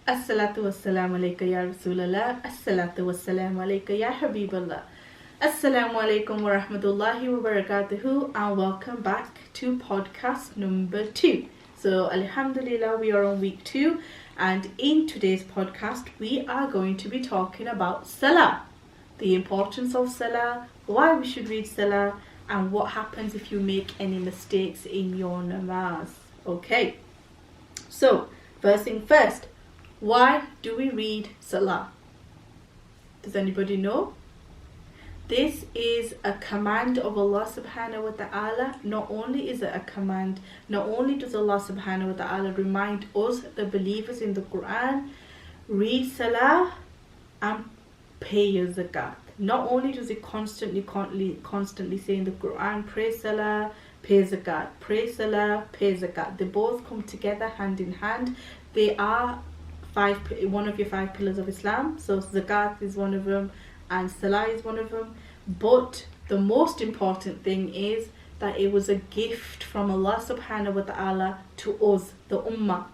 Assalatu wassalamu alayka ya Rasulallah. Assalatu wassalamu alayka ya Habiballah. Assalamu alaikum wa rahmatullahi wa barakatuhu, and welcome back to podcast number 2. So alhamdulillah, we are on week 2, and in today's podcast we are going to be talking about Salah, the importance of Salah, why we should read Salah, and what happens if you make any mistakes in your namaz. Okay, so first thing first, why do we read Salah? Does anybody know? This is a command of Allah subhanahu wa ta'ala. Not only is it a command, not only does Allah subhanahu wa ta'ala remind us, the believers in the Quran, read Salah and pay your zakat. Not only does it constantly say in the Quran, pray Salah, pay zakat, pray Salah, pay zakat. They both come together hand in hand. They are one of your 5 pillars of Islam. So zakat is one of them and Salah is one of them. But the most important thing is that it was a gift from Allah subhanahu wa ta'ala to us, the ummah.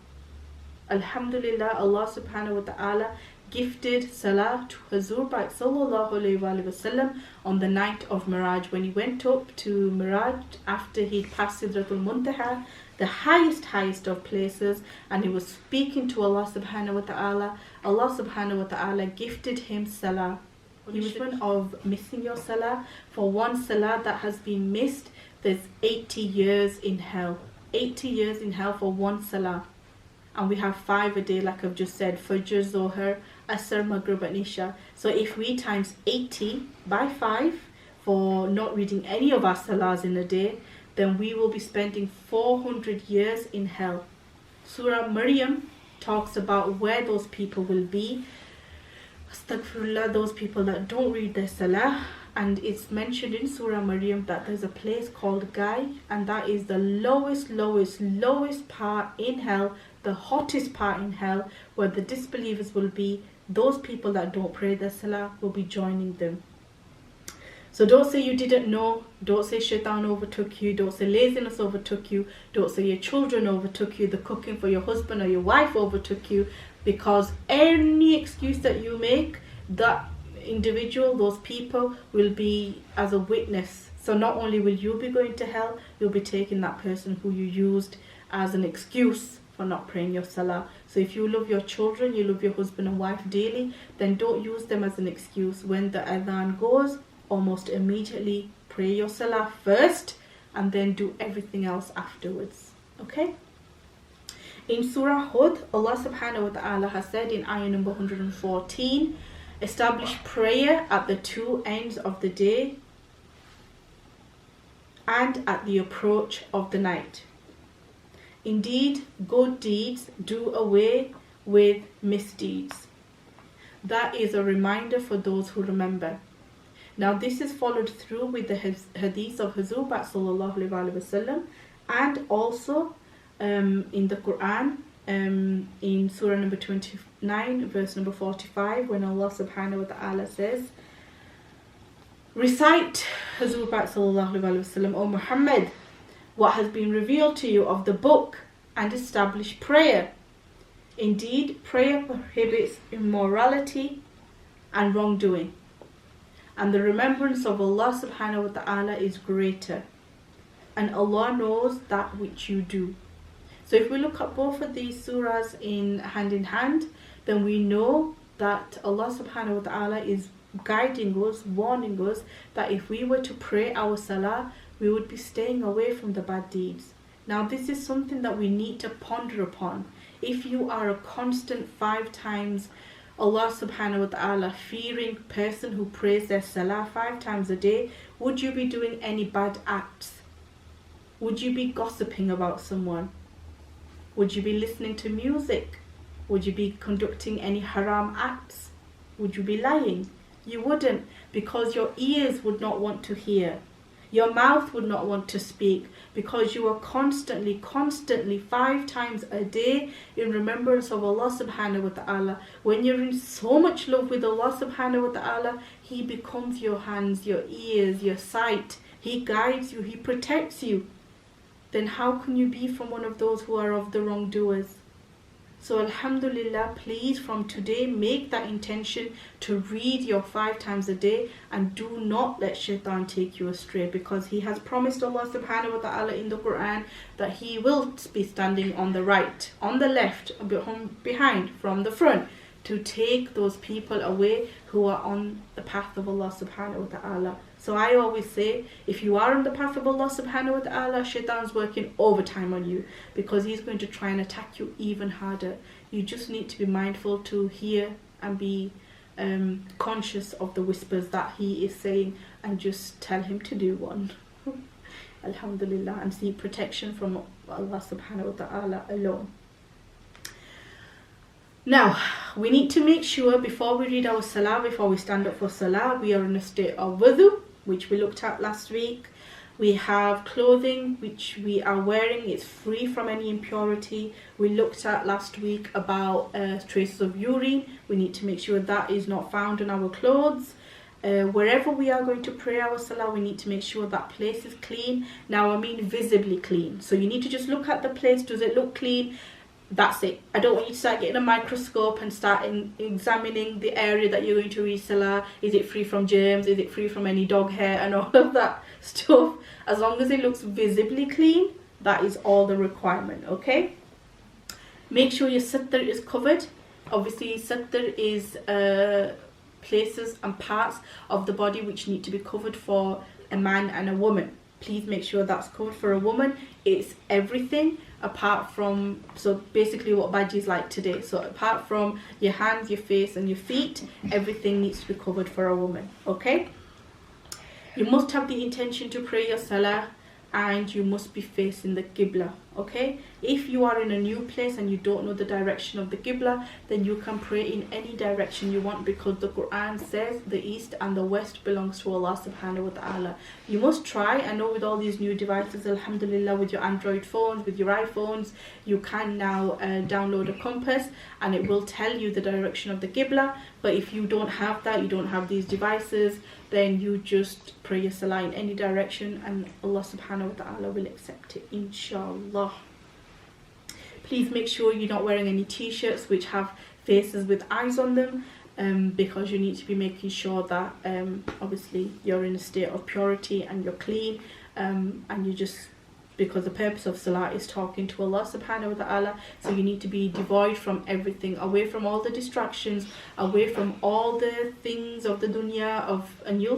Alhamdulillah, Allah subhanahu wa ta'ala gifted Salah to Hazur Pak sallallahu alayhi wa sallam on the night of Miraj, when he went up to Miraj after he'd passed Sidratul Muntaha, the highest of places, and he was speaking to Allah subhanahu wa ta'ala. Allah subhanahu wa ta'ala gifted him Salah. Punishment of missing your Salah. For one Salah that has been missed, there's 80 years in hell. 80 years in hell for one Salah. And we have 5 a day, like I've just said, Fajr, Zohar, Asr, Maghrib and Isha. So if we times 80 by 5 for not reading any of our Salahs in a day, then we will be spending 400 years in hell. Surah Maryam talks about where those people will be. Astaghfirullah, those people that don't read their Salah. And it's mentioned in Surah Maryam that there's a place called Gai, and that is the lowest part in hell, the hottest part in hell, where the disbelievers will be. Those people that don't pray their Salah will be joining them. So don't say you didn't know, don't say shaitan overtook you, don't say laziness overtook you, don't say your children overtook you, the cooking for your husband or your wife overtook you, because any excuse that you make, that individual, those people will be as a witness. So not only will you be going to hell, you'll be taking that person who you used as an excuse for not praying your Salah. So if you love your children, you love your husband and wife daily, then don't use them as an excuse. When the adhan goes, almost immediately pray your Salah first and then do everything else afterwards. Okay? In Surah Hud, Allah subhanahu wa ta'ala has said in ayah number 114, establish prayer at the 2 ends of the day and at the approach of the night. Indeed, good deeds do away with misdeeds. That is a reminder for those who remember. Now this is followed through with the hadith of Hazur Pak sallallahu alayhi wa sallam, and also in the Quran, in Surah number 29, verse number 45, when Allah subhanahu wa ta'ala says, recite, Hazur Pak sallallahu alayhi wa sallam, O Muhammad, what has been revealed to you of the book, and establish prayer. Indeed, prayer prohibits immorality and wrongdoing, and the remembrance of Allah subhanahu wa ta'ala is greater, and Allah knows that which you do. So if we look at both of these surahs in hand, then we know that Allah subhanahu wa ta'ala is guiding us, warning us that if we were to pray our Salah, we would be staying away from the bad deeds. Now this is something that we need to ponder upon. If you are a constant 5 times Allah subhanahu wa ta'ala fearing person who prays their Salah 5 times a day, would you be doing any bad acts? Would you be gossiping about someone? Would you be listening to music? Would you be conducting any haram acts? Would you be lying? You wouldn't, because your ears would not want to hear. Your mouth would not want to speak, because you are constantly 5 times a day in remembrance of Allah subhanahu wa ta'ala. When you're in so much love with Allah subhanahu wa ta'ala, He becomes your hands, your ears, your sight. He guides you, He protects you. Then how can you be from one of those who are of the wrongdoers? So alhamdulillah, please from today make that intention to read your 5 times a day, and do not let shaitan take you astray, because he has promised Allah subhanahu wa ta'ala in the Quran that he will be standing on the right, on the left, behind, from the front, to take those people away who are on the path of Allah subhanahu wa ta'ala. So I always say, if you are on the path of Allah subhanahu wa ta'ala, shaitan's working overtime on you, because he's going to try and attack you even harder. You just need to be mindful to hear and be conscious of the whispers that he is saying, and just tell him to do one. Alhamdulillah, and seek protection from Allah subhanahu wa ta'ala alone. Now, we need to make sure before we read our salah, before we stand up for salah, we are in a state of wudu, which we looked at last week. We have clothing which we are wearing, it's free from any impurity. We looked at last week about traces of urine. We need to make sure that is not found on our clothes. Wherever we are going to pray our salah, we need to make sure that place is clean. Now I mean visibly clean. So you need to just look at the place, does it look clean? That's it. I don't want you to start getting a microscope and start examining the area that you're going to read salah. Is it free from germs? Is it free from any dog hair and all of that stuff? As long as it looks visibly clean, that is all the requirement, okay? Make sure your satr is covered. Obviously, satr is places and parts of the body which need to be covered for a man and a woman. Please make sure that's covered. For a woman, it's everything apart from, so basically what Bajji is like today. So apart from your hands, your face and your feet, everything needs to be covered for a woman, okay? You must have the intention to pray your salah, and you must be facing the Qibla, okay? If you are in a new place and you don't know the direction of the Qibla, then you can pray in any direction you want, because the Quran says the east and the west belongs to Allah subhanahu wa ta'ala. You must try. I know with all these new devices, alhamdulillah, with your Android phones, with your iPhones, you can now download a compass and it will tell you the direction of the Qibla. But if you don't have that, you don't have these devices, then you just pray your salah in any direction and Allah subhanahu wa ta'ala will accept it, inshallah. Please make sure you're not wearing any t-shirts which have faces with eyes on them, because you need to be making sure that obviously you're in a state of purity and you're clean, and you just, because the purpose of salah is talking to Allah subhanahu wa ta'ala, so you need to be devoid from everything, away from all the distractions, away from all the things of the dunya, and you'll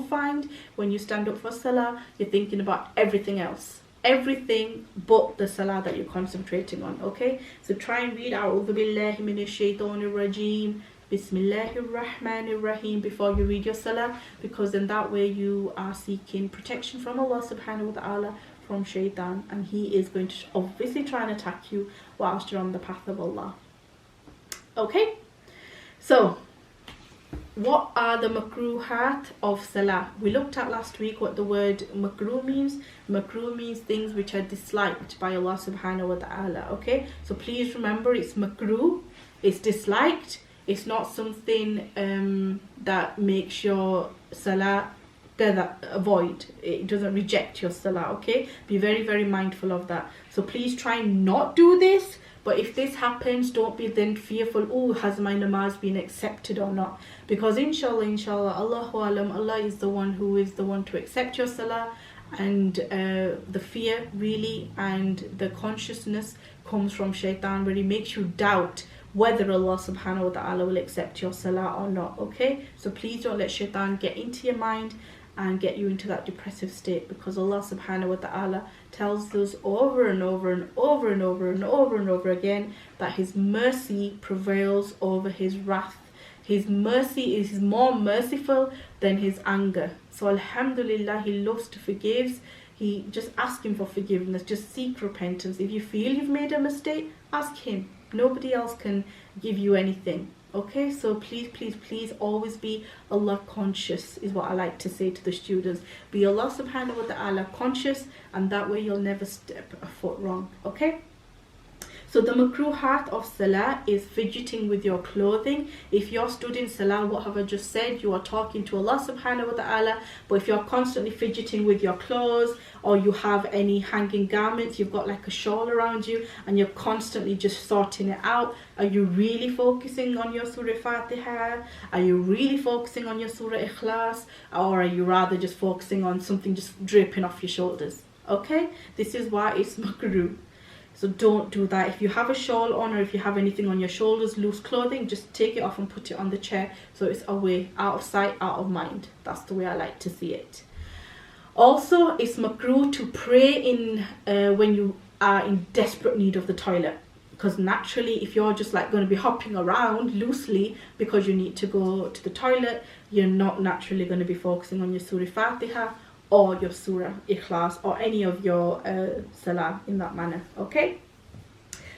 find when you stand up for salah, you're thinking about everything else, everything but the salah that you're concentrating on, okay? So try and read A'udhu Billahi Minash Shaitanir Rajeem, Bismillahir Rahmanir Rahim before you read your salah, because in that way you are seeking protection from Allah subhanahu wa ta'ala from shaitan, and he is going to obviously try and attack you whilst you're on the path of Allah. Okay, so what are the makruhat of salah? We looked at last week what the word makruh means. Makruh means things which are disliked by Allah subhanahu wa ta'ala, okay? So please remember, it's makruh, it's disliked. It's not something that makes your salah avoid. It doesn't reject your salah, okay? Be very, very mindful of that. So please try not do this. But if this happens, don't be then fearful, oh, has my namaz been accepted or not? Because inshallah, Allahu alam, Allah is the one who is the one to accept your salah. And the fear really and the consciousness comes from shaitan, where he makes you doubt whether Allah subhanahu wa ta'ala will accept your salah or not, okay? So please don't let shaitan get into your mind and get you into that depressive state, because Allah subhanahu wa ta'ala tells us over and over and over and over and over and over again that his mercy prevails over his wrath. His mercy is more merciful than his anger. So alhamdulillah, he loves to forgive. He just ask him for forgiveness, just seek repentance. If you feel you've made a mistake, ask him. Nobody else can give you anything, okay? So please always be Allah conscious, is what I like to say to the students. Be Allah subhanahu wa ta'ala conscious, and that way you'll never step a foot wrong, okay? So the makruhat of salah is fidgeting with your clothing. If you're stood in salah, what have I just said? You are talking to Allah subhanahu wa ta'ala. But if you're constantly fidgeting with your clothes, or you have any hanging garments, you've got like a shawl around you and you're constantly just sorting it out, are you really focusing on your Surah Fatiha? Are you really focusing on your Surah Ikhlas? Or are you rather just focusing on something just dripping off your shoulders? Okay, this is why it's makruh. So don't do that. If you have a shawl on, or if you have anything on your shoulders, loose clothing, just take it off and put it on the chair so it's away, out of sight, out of mind. That's the way I like to see it. Also, it's makruh to pray in when you are in desperate need of the toilet, because naturally, if you're just like going to be hopping around loosely because you need to go to the toilet, you're not naturally going to be focusing on your Surah Fatiha or your Surah Ikhlas or any of your salah in that manner. Okay,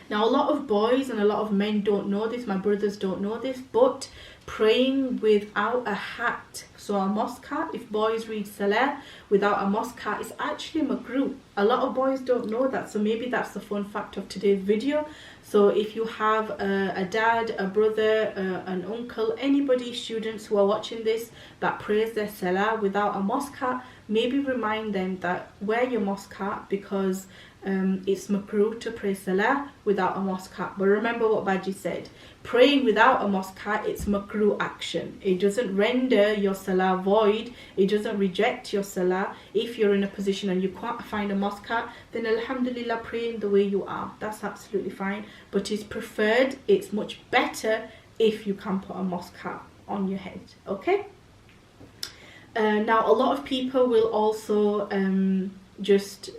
now a lot of boys and a lot of men don't know this, my brothers don't know this, but praying without a hat, so a mosque hat, if boys read salah without a mosque hat, is actually makruh. A lot of boys don't know that, so maybe that's the fun fact of today's video. So if you have a dad, a brother, an uncle, anybody, students who are watching this that prays their salah without a mosque hat, maybe remind them that wear your mosque hat, because it's makruh to pray salah without a mosque hat. But remember what Baji said, praying without a mosque hat, it's makruh action. It doesn't render your salah void, it doesn't reject your salah. If you're in a position and you can't find a mosque hat, then alhamdulillah, pray in the way you are, that's absolutely fine. But it's preferred, it's much better if you can put a mosque hat on your head. Okay, now a lot of people will also just,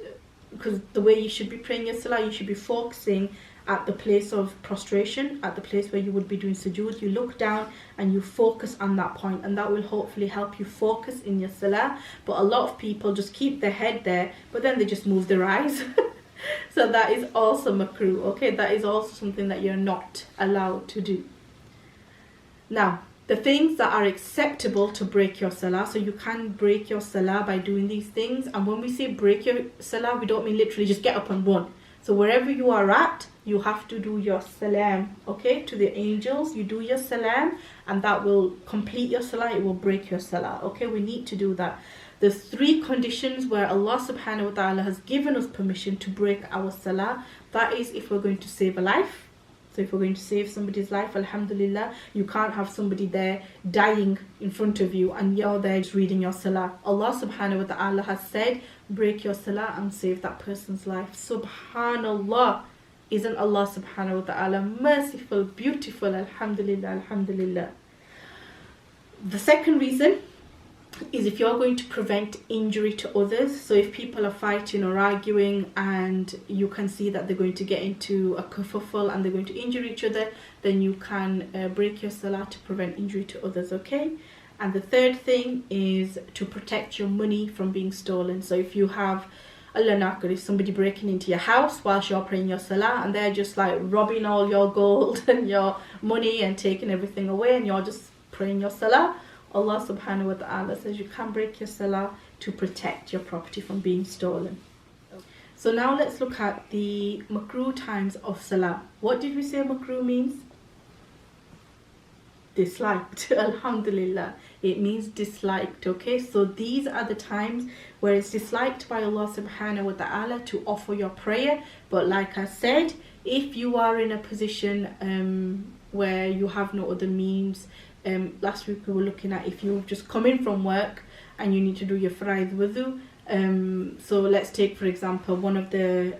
because the way you should be praying your salah, you should be focusing at the place of prostration, at the place where you would be doing sujood. You look down and you focus on that point, and that will hopefully help you focus in your salah. But a lot of people just keep their head there, but then they just move their eyes. So that is also makruh. Okay, that is also something that you're not allowed to do. Now, the things that are acceptable to break your salah, so you can break your salah by doing these things. And when we say break your salah, we don't mean literally just get up and run. So wherever you are at, you have to do your salam, okay, to the angels. You do your salam, and that will complete your salah, it will break your salah. Okay, we need to do that. There's 3 conditions where Allah subhanahu wa ta'ala has given us permission to break our salah. That is if we're going to save a life. So if we're going to save somebody's life, alhamdulillah, you can't have somebody there dying in front of you and you're there just reading your salah. Allah subhanahu wa ta'ala has said, break your salah and save that person's life. Subhanallah. Isn't Allah subhanahu wa ta'ala merciful, beautiful? Alhamdulillah, alhamdulillah. The second reason is if you're going to prevent injury to others. So if people are fighting or arguing and you can see that they're going to get into a kerfuffle and they're going to injure each other, then you can break your salah to prevent injury to others. Okay, and the third thing is to protect your money from being stolen. So if you have, Allah not good, if somebody breaking into your house whilst you're praying your salah and they're just like robbing all your gold and your money and taking everything away and you're just praying your salah, Allah subhanahu wa ta'ala says you can break your salah to protect your property from being stolen. So now let's look at the makruh times of salah. What did we say makruh means? Disliked. Alhamdulillah, it means disliked. Okay, so these are the times where it's disliked by Allah subhanahu wa ta'ala to offer your prayer. But like I said, if you are in a position where you have no other means, last week we were looking at if you've just come in from work and you need to do your faraid wudu. So let's take for example one of the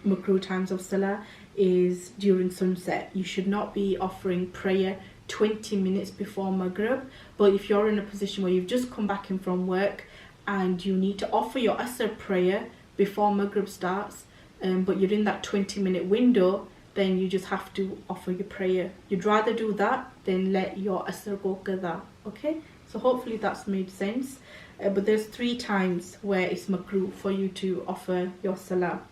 makruh times of salah is during sunset. You should not be offering prayer 20 minutes before Maghrib. But if you're in a position where you've just come back in from work and you need to offer your Asr prayer before Maghrib starts, but you're in that 20-minute window, then you just have to offer your prayer. You'd rather do that than let your Asr go qada. Okay, so hopefully that's made sense. But there's 3 times where it's makruh for you to offer your salah.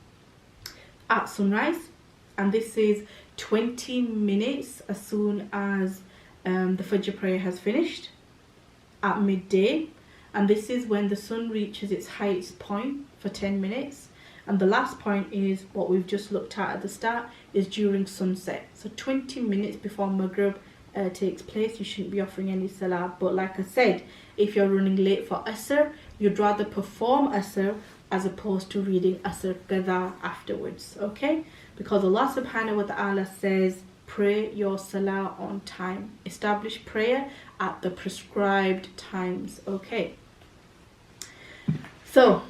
At sunrise, and this is 20 minutes as soon as the Fajr prayer has finished. At midday, and this is when the sun reaches its highest point for 10 minutes. And the last point is what we've just looked at the start, is during sunset. So 20 minutes before Maghrib takes place, you shouldn't be offering any salah. But like I said, if you're running late for Asr, you'd rather perform Asr as opposed to reading Asr Qadha afterwards, okay? Because Allah subhanahu wa ta'ala says, pray your salah on time. Establish prayer at the prescribed times, okay? So,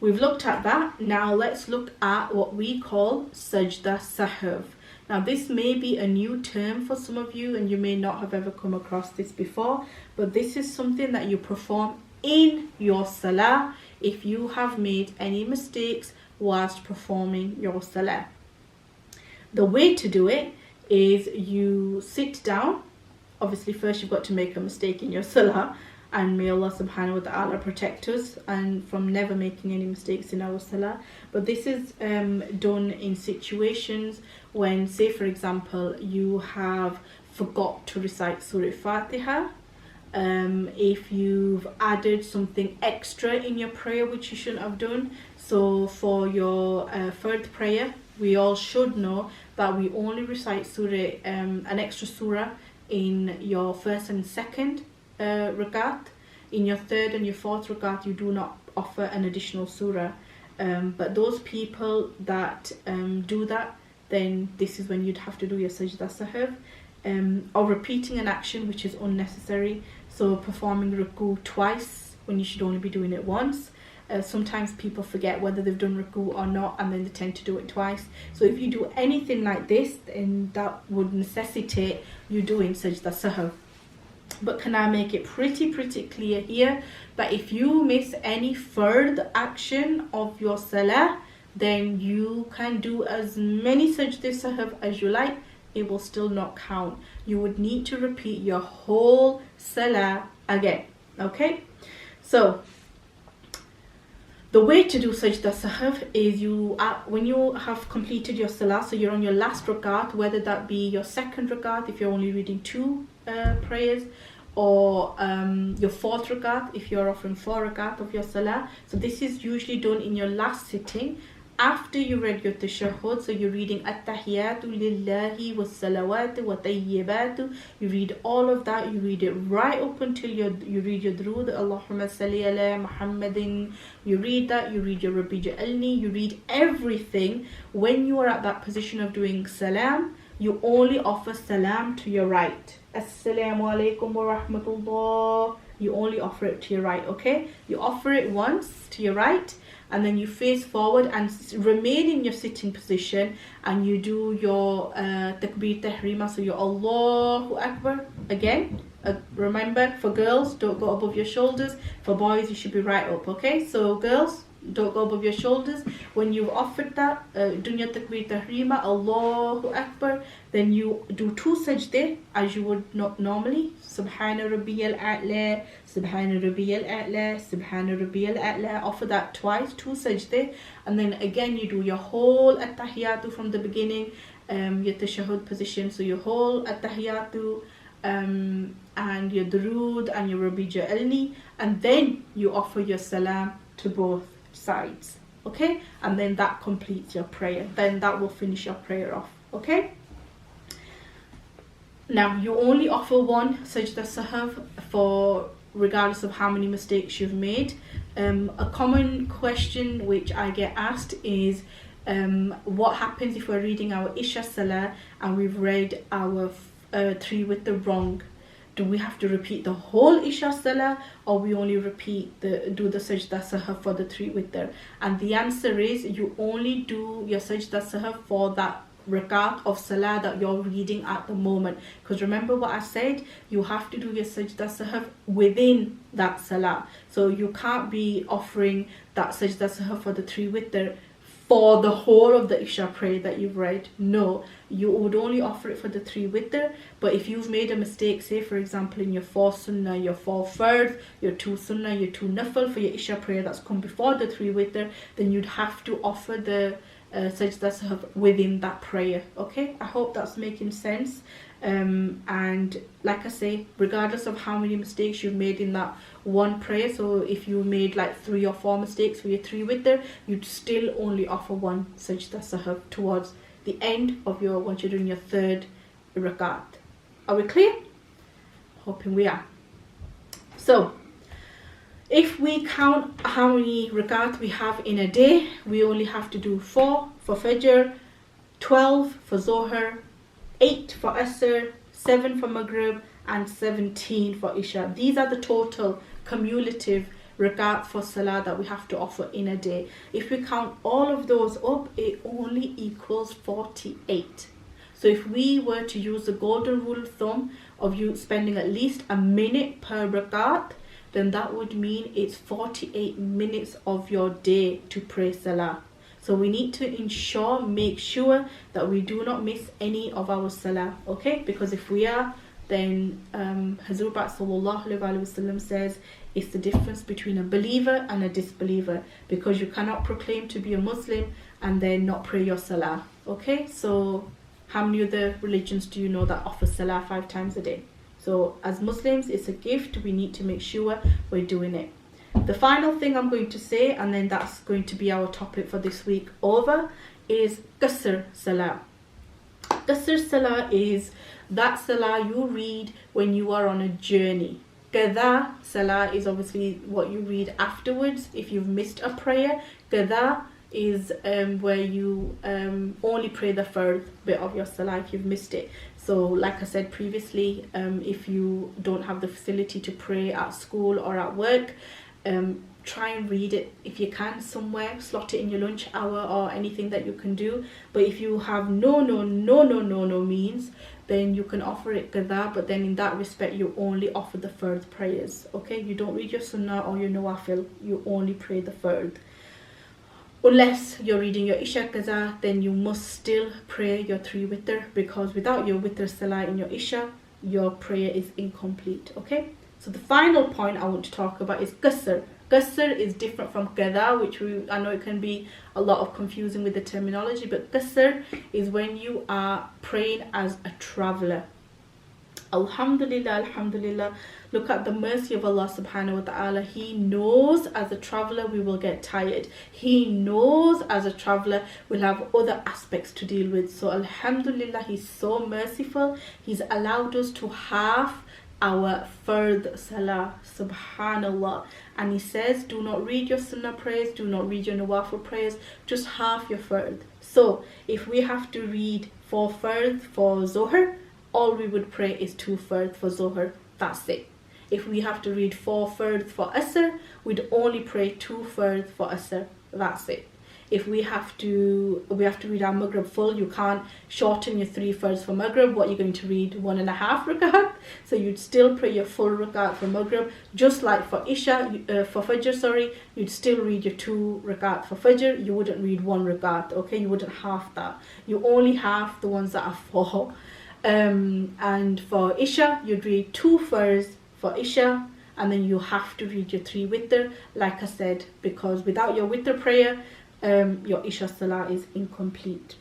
we've looked at that. Now let's look at what we call Sajda Sahv. Now this may be a new term for some of you and you may not have ever come across this before, but this is something that you perform in your salah if you have made any mistakes whilst performing your salah. The way to do it is you sit down. Obviously first you've got to make a mistake in your salah, and may Allah subhanahu wa ta'ala protect us and from never making any mistakes in our salah. But this is done in situations when, say for example, you have forgot to recite Surah Fatiha, if you've added something extra in your prayer which you shouldn't have done. So for your third prayer, we all should know that we only recite surah, an extra surah in your first and second rakat. In your third and your fourth rakat, you do not offer an additional surah. But those people that do that, then this is when you'd have to do your sajda sahv, or repeating an action which is unnecessary. So performing ruku twice when you should only be doing it once. Sometimes people forget whether they've done ruku or not, and then they tend to do it twice. So if you do anything like this, then that would necessitate you doing sajda sahv. But can I make it pretty clear here that if you miss any third action of your salah, then you can do as many sajda sahv as you like, it will still not count. You would need to repeat your whole salah again, okay? So the way to do sajda sahv is when you have completed your salah, so you're on your last rakat, whether that be your second rakat if you're only reading two prayers, or your fourth rakat if you're offering 4 rakat of your salah. So this is usually done in your last sitting after you read your tashahhud. So you're reading at-tahiyatu lillahi was-salawatu wa tayyibatu. You read all of that. You read it right up until you read your durood, Allahumma salli ala Muhammadin. You read that. You read your Rabbi Ja'alni. You read everything. When you are at that position of doing salam, you only offer salam to your right. Assalamu alaikum wa rahmatullah. You only offer it to your right, okay? You offer it once to your right, and then you face forward and remain in your sitting position, and you do your takbir tahrima, so your Allahu Akbar again. Remember, for girls, don't go above your shoulders. For boys, you should be right up, okay? So girls, don't go above your shoulders. When you've offered that, done your takbir tahrima, Allahu Akbar, then you do 2 sajdah as you would not normally. Subhana Rabbiyal A'la, Subhana Rabbiyal A'la, Subhana Rabbiyal A'la. Offer that twice, 2 sajdah, and then again you do your whole at-tahiyatu from the beginning, your tashahhud position. So your whole at-tahiyatu, and your durood and your Rabbi Ja'alni, and then you offer your salam to both sides, okay? And then that completes your prayer. Then that will finish your prayer off, okay? Now you only offer 1 sajda sahv for regardless of how many mistakes you've made. A common question which I get asked is what happens if we're reading our Isha Salah and we've read our 3 witr wrong? Do we have to repeat the whole Isha Salah, or we only do the sajda sahv for the 3 witr? And the answer is you only do your sajda sahv for that rakat of salah that you're reading at the moment. Because remember what I said, you have to do your sajda sahv within that salah. So you can't be offering that sajda sahv for the 3 witr for the whole of the Isha prayer that you've read. No, you would only offer it for the 3 witr. But if you've made a mistake, say for example in your 4 sunnah, your 4 fard, your 2 sunnah, your 2 nafil for your Isha prayer that's come before the 3 witr, then you'd have to offer the sajda sahab within that prayer. Okay, I hope that's making sense. And like I say, regardless of how many mistakes you've made in that one prayer, so if you made like 3 or 4 mistakes for your 3 witr, you'd still only offer one sajda sahab towards the end of your, once you're doing your 3rd rakat. Are we clear? Hoping we are. So if we count how many rakat we have in a day, we only have to do 4 for fajr, 12 for zohar, 8 for asr, 7 for maghrib, and 17 for isha. These are the total cumulative rakat for salah that we have to offer in a day. If we count all of those up, it only equals 48. So if we were to use the golden rule of thumb of you spending at least a minute per rakat, then that would mean it's 48 minutes of your day to pray salah. So we need to make sure that we do not miss any of our salah, okay? Because if we are, then Hazrat Sallallahu Alaihi Wasallam says it's the difference between a believer and a disbeliever, because you cannot proclaim to be a Muslim and then not pray your salah, okay? So how many other religions do you know that offer salah 5 times a day? So as Muslims, it's a gift. We need to make sure we're doing it. The final thing I'm going to say, and then that's going to be our topic for this week over, is Qasr Salah. Qasr Salah is that Salah you read when you are on a journey. Qada Salah is obviously what you read afterwards if you've missed a prayer. Qada is where you only pray the first bit of your salah if you've missed it. So like I said previously, if you don't have the facility to pray at school or at work, try and read it if you can somewhere, slot it in your lunch hour or anything that you can do. But if you have no means, then you can offer it qada, but then in that respect you only offer the fard prayers, okay? You don't read your sunnah or your nawafil, you only pray the fard. Unless you're reading your isha qaza, then you must still pray your 3 witr, because without your witr salah in your isha, your prayer is incomplete, okay? So the final point I want to talk about is qasr. Qasr is different from qada, which I know it can be a lot of confusing with the terminology, but qasr is when you are praying as a traveler. Alhamdulillah, alhamdulillah. Look at the mercy of Allah subhanahu wa ta'ala. He knows as a traveler we will get tired. He knows as a traveler we'll have other aspects to deal with. So alhamdulillah, He's so merciful. He's allowed us to half our fard salah, subhanallah. And He says, do not read your sunnah prayers, do not read your nawafil prayers, just half your fard. So if we have to read 4 fard for zohar, all we would pray is 2 fard for zohar. That's it. If we have to read 4 fard for asr, we'd only pray 2 fard for asr. That's it. If we have to read our maghrib full, you can't shorten your 3 fards for maghrib. What you're going to read 1.5 rakat. So you'd still pray your full rakat for maghrib. Just like for isha, for fajr, you'd still read your 2 rakat for fajr. You wouldn't read 1 rakat, okay? You wouldn't half that. You only half the ones that are 4. And for isha, you'd read 2 fards for isha, and then you have to read your 3 witr, like I said, because without your witr prayer, your isha salah is incomplete.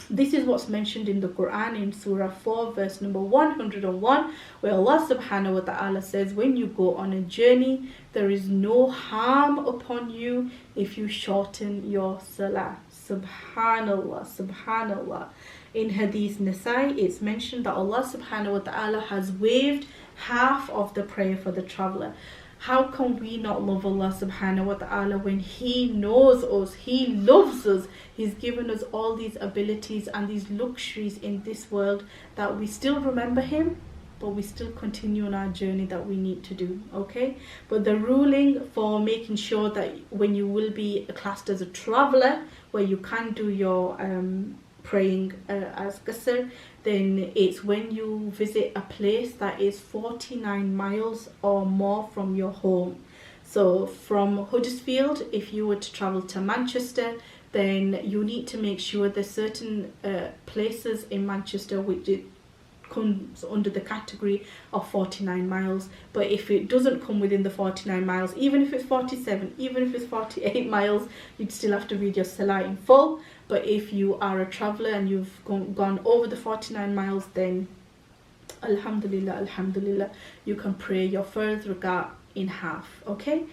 This is what's mentioned in the Quran in Surah 4 verse number 101, where Allah subhanahu wa ta'ala says, when you go on a journey, there is no harm upon you if you shorten your salah. Subhanallah, subhanallah. In Hadith Nasai, it's mentioned that Allah subhanahu wa ta'ala has waived half of the prayer for the traveler. How can we not love Allah subhanahu wa ta'ala when He knows us, He loves us, He's given us all these abilities and these luxuries in this world, that we still remember Him, but we still continue on our journey that we need to do, okay? But the ruling for making sure that when you will be classed as a traveler, where you can do your praying as qasr, then it's when you visit a place that is 49 miles or more from your home. So from Huddersfield, if you were to travel to Manchester, then you need to make sure there's certain places in Manchester which it comes under the category of 49 miles. But if it doesn't come within the 49 miles, even if it's 47, even if it's 48 miles, you'd still have to read your salah in full. But if you are a traveler and you've gone over the 49 miles, then alhamdulillah, alhamdulillah, you can pray your fard rakat in half, okay?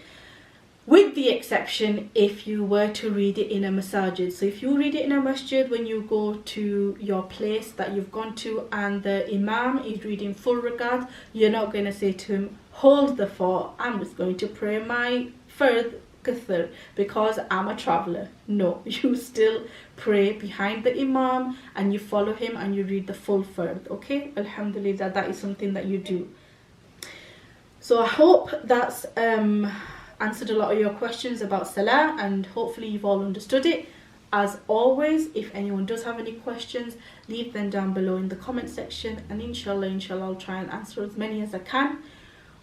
With the exception if you were to read it in a masajid. So if you read it in a masjid when you go to your place that you've gone to and the imam is reading full rakat, you're not going to say to him, hold the fort, I'm just going to pray my fard qasr because I'm a traveler. No, you still pray behind the imam and you follow him and you read the full fard, okay? Alhamdulillah, that is something that you do. So I hope that's answered a lot of your questions about salah, and hopefully you've all understood it. As always, if anyone does have any questions, leave them down below in the comment section, and inshallah I'll try and answer as many as I can.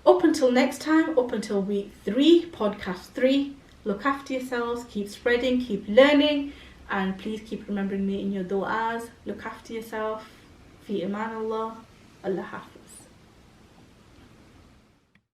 Up until next time, up until week 3, podcast 3, look after yourselves, keep spreading, keep learning, and please keep remembering me in your du'as. Look after yourself. Fi aman Allah. Allah Hafiz.